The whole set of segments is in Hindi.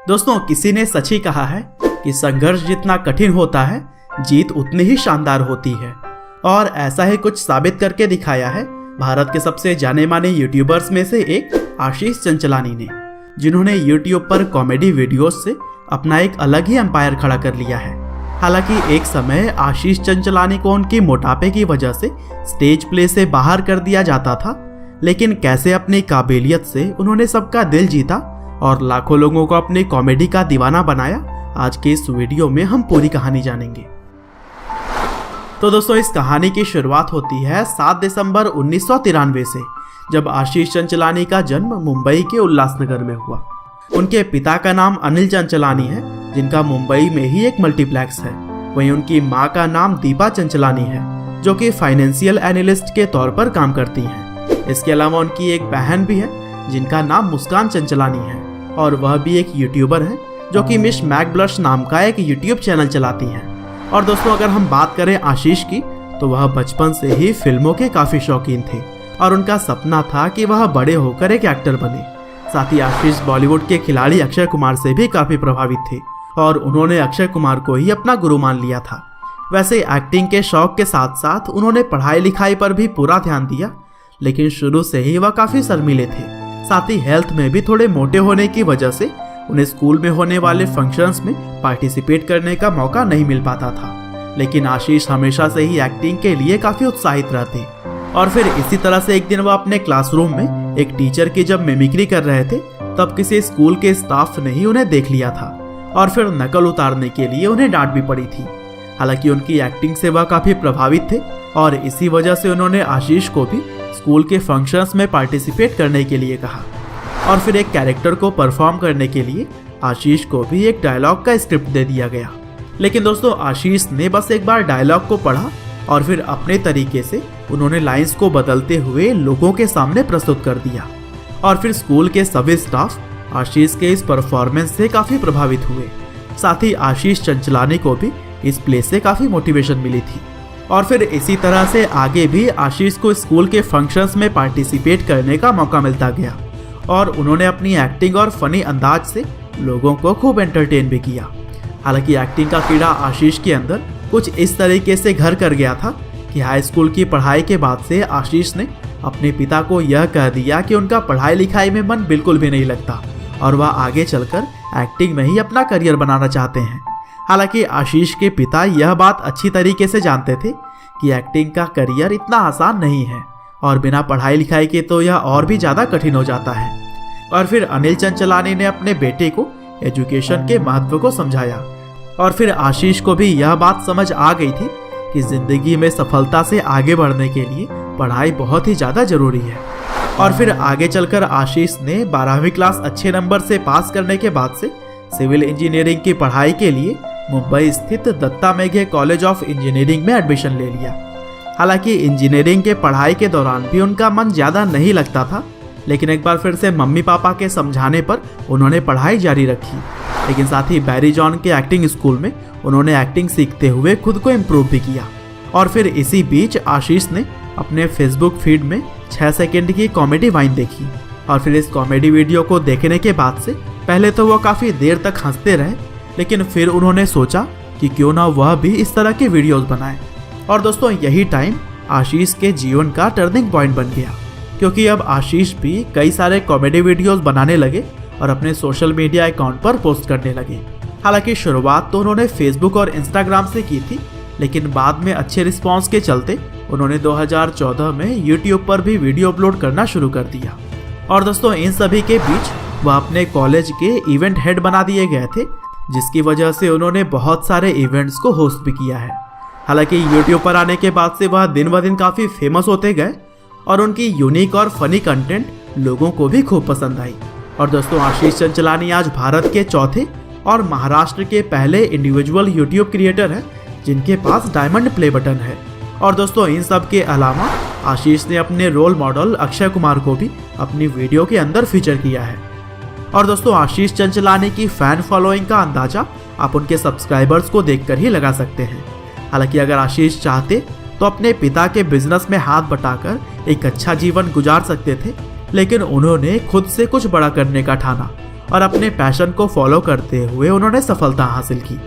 दोस्तों, किसी ने सच ही कहा है कि संघर्ष जितना कठिन होता है, जीत उतनी ही शानदार होती है। और ऐसा ही कुछ साबित करके दिखाया है भारत के सबसे जाने माने यूट्यूबर्स में से एक आशीष चंचलानी ने, जिन्होंने यूट्यूब पर कॉमेडी वीडियोस से अपना एक अलग ही एम्पायर खड़ा कर लिया है। हालांकि एक समय आशीष चंचलानी को उनकी मोटापे की वजह से स्टेज प्ले से बाहर कर दिया जाता था, लेकिन कैसे अपनी काबिलियत से उन्होंने सबका दिल जीता और लाखों लोगों को अपनी कॉमेडी का दीवाना बनाया, आज के इस वीडियो में हम पूरी कहानी जानेंगे। तो दोस्तों, इस कहानी की शुरुआत होती है 7 दिसंबर 1993 से, जब आशीष चंचलानी का जन्म मुंबई के उल्लासनगर में हुआ। उनके पिता का नाम अनिल चंचलानी है, जिनका मुंबई में ही एक मल्टीप्लेक्स है। वहीं उनकी मां का नाम दीपा चंचलानी है, जो कि फाइनेंशियल एनालिस्ट के तौर पर काम करती हैं। इसके अलावा उनकी एक बहन भी है, जिनका नाम मुस्कान चंचलानी है, और वह भी एक यूट्यूबर है, जो कि मिस मैक ब्लश नाम का एक यूट्यूब चैनल चलाती हैं। और दोस्तों, अगर हम बात करें आशीष की, तो वह बचपन से ही फिल्मों के काफी शौकीन थे और उनका सपना था कि वह बड़े होकर एक एक्टर बने। साथ ही आशीष बॉलीवुड के खिलाड़ी अक्षय कुमार से भी काफी प्रभावित थे और उन्होंने अक्षय कुमार को ही अपना गुरु मान लिया था। वैसे एक्टिंग के शौक के साथ साथ उन्होंने पढ़ाई लिखाई पर भी पूरा ध्यान दिया, लेकिन शुरू से ही वह काफी शर्मीले थे। साथ ही हेल्थ में भी थोड़े मोटे होने की वजह से उन्हें स्कूल में होने वाले फंक्शंस में पार्टिसिपेट करने का मौका नहीं मिल पाता था। लेकिन आशीष हमेशा से ही एक्टिंग के लिए काफी उत्साहित रहते और फिर इसी तरह से एक दिन वह अपने क्लासरूम में एक टीचर की जब मिमिक्री कर रहे थे, तब किसी स्कूल के स्टाफ ने ही उन्हें देख लिया था और फिर नकल उतारने के लिए उन्हें डांट भी पड़ी थी। हालांकि उनकी एक्टिंग से वह काफी प्रभावित थे और इसी वजह से उन्होंने आशीष को भी स्कूल के फंक्शंस में पार्टिसिपेट करने के लिए कहा। और फिर एक कैरेक्टर को परफॉर्म करने के लिए आशीष को भी एक डायलॉग का स्क्रिप्ट दे दिया गया। लेकिन दोस्तों, आशीष ने बस एक बार डायलॉग को पढ़ा और फिर अपने तरीके से उन्होंने लाइंस को बदलते हुए लोगों के सामने प्रस्तुत कर दिया। और फिर स्कूल के सभी स्टाफ आशीष के इस परफॉर्मेंस से काफी प्रभावित हुए। साथ ही आशीष चंचलानी को भी इस प्ले से काफी मोटिवेशन मिली थी। और फिर इसी तरह से आगे भी आशीष को स्कूल के फंक्शंस में पार्टिसिपेट करने का मौका मिलता गया और उन्होंने अपनी एक्टिंग और फनी अंदाज से लोगों को खूब एंटरटेन भी किया। हालांकि एक्टिंग का कीड़ा आशीष के अंदर कुछ इस तरीके से घर कर गया था कि हाई स्कूल की पढ़ाई के बाद से आशीष ने अपने पिता को यह कह दिया कि उनका पढ़ाई लिखाई में मन बिल्कुल भी नहीं लगता और वह आगे चलकर एक्टिंग में ही अपना करियर बनाना चाहते हैं। हालांकि आशीष के पिता यह बात अच्छी तरीके से जानते थे कि एक्टिंग का करियर इतना आसान नहीं है और बिना पढ़ाई लिखाई के तो यह और भी ज़्यादा कठिन हो जाता है। और फिर अनिल चंचलानी ने अपने बेटे को एजुकेशन के महत्व को समझाया और फिर आशीष को भी यह बात समझ आ गई थी कि जिंदगी में सफलता से आगे बढ़ने के लिए पढ़ाई बहुत ही ज़्यादा जरूरी है। और फिर आगे चलकर आशीष ने 12वीं क्लास अच्छे नंबर से पास करने के बाद से सिविल इंजीनियरिंग की पढ़ाई के लिए मुंबई स्थित Datta Meghe college of engineering में एडमिशन ले लिया। हालांकि इंजीनियरिंग के पढ़ाई के दौरान भी उनका मन ज़्यादा नहीं लगता था, लेकिन एक बार फिर से मम्मी पापा के समझाने पर उन्होंने पढ़ाई जारी रखी। लेकिन साथ ही बैरी जॉन के एक्टिंग स्कूल में उन्होंने एक्टिंग सीखते हुए खुद को इम्प्रूव भी किया। और फिर इसी बीच आशीष ने अपने फेसबुक फीड में 6 सेकंड की कॉमेडी वाइन देखी और फिर इस कॉमेडी वीडियो को देखने के बाद से पहले तो वो काफ़ी देर तक हंसते रहे, लेकिन फिर उन्होंने सोचा कि क्यों ना वह भी इस तरह के वीडियोस बनाए। और दोस्तों, यही टाइम आशीष के जीवन का टर्निंग पॉइंट बन गया, क्योंकि अब आशीष भी कई सारे कॉमेडी वीडियोस बनाने लगे और अपने सोशल मीडिया अकाउंट पर पोस्ट करने लगे। हालांकि शुरुआत तो उन्होंने फेसबुक और इंस्टाग्राम से की थी, लेकिन बाद में अच्छे रिस्पांस के चलते उन्होंने 2014 में यूट्यूब पर भी वीडियो अपलोड करना शुरू कर दिया। और दोस्तों, इन सभी के बीच वह अपने कॉलेज के इवेंट हेड बना दिए गए थे, जिसकी वजह से उन्होंने बहुत सारे इवेंट्स को होस्ट भी किया है। हालांकि यूट्यूब पर आने के बाद से वह दिन ब दिन काफ़ी फेमस होते गए और उनकी यूनिक और फनी कंटेंट लोगों को भी खूब पसंद आई। और दोस्तों, आशीष चंचलानी आज भारत के चौथे और महाराष्ट्र के पहले इंडिविजुअल यूट्यूब क्रिएटर हैं जिनके पास डायमंड प्ले बटन है। और दोस्तों, इन सब के अलावा आशीष ने अपने रोल मॉडल अक्षय कुमार को भी अपनी वीडियो के अंदर फीचर किया है। और दोस्तों, आशीष चंचलानी की फैन फॉलोइंग का अंदाजा आप उनके सब्सक्राइबर्स को देखकर ही लगा सकते हैं। हालांकि अगर आशीष चाहते तो अपने पिता के बिजनेस में हाथ बटाकर एक अच्छा जीवन गुजार सकते थे, लेकिन उन्होंने खुद से कुछ बड़ा करने का ठाना और अपने पैशन को फॉलो करते हुए उन्होंने सफलता हासिल की।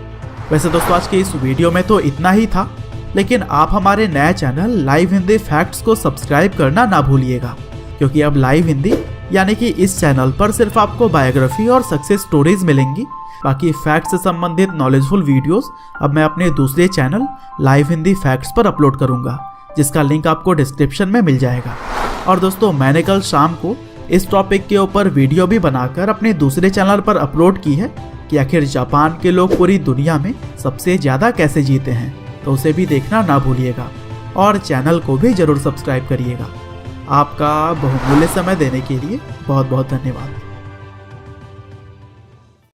वैसे दोस्तों आज के इस वीडियो में तो इतना ही था, लेकिन आप हमारे नए चैनल लाइव हिंदी फैक्ट्स को सब्सक्राइब करना ना भूलिएगा, क्योंकि अब लाइव हिंदी यानी कि इस चैनल पर सिर्फ आपको बायोग्राफी और सक्सेस स्टोरीज मिलेंगी। बाकी फैक्ट्स से संबंधित नॉलेजफुल वीडियोस अब मैं अपने दूसरे चैनल लाइव हिंदी फैक्ट्स पर अपलोड करूंगा, जिसका लिंक आपको डिस्क्रिप्शन में मिल जाएगा। और दोस्तों मैंने कल शाम को इस टॉपिक के ऊपर वीडियो भी बनाकर अपने दूसरे चैनल पर अपलोड की है कि आखिर जापान के लोग पूरी दुनिया में सबसे ज़्यादा कैसे जीते हैं, तो उसे भी देखना ना भूलिएगा और चैनल को भी ज़रूर सब्सक्राइब करिएगा। आपका बहुमूल्य समय देने के लिए बहुत बहुत धन्यवाद।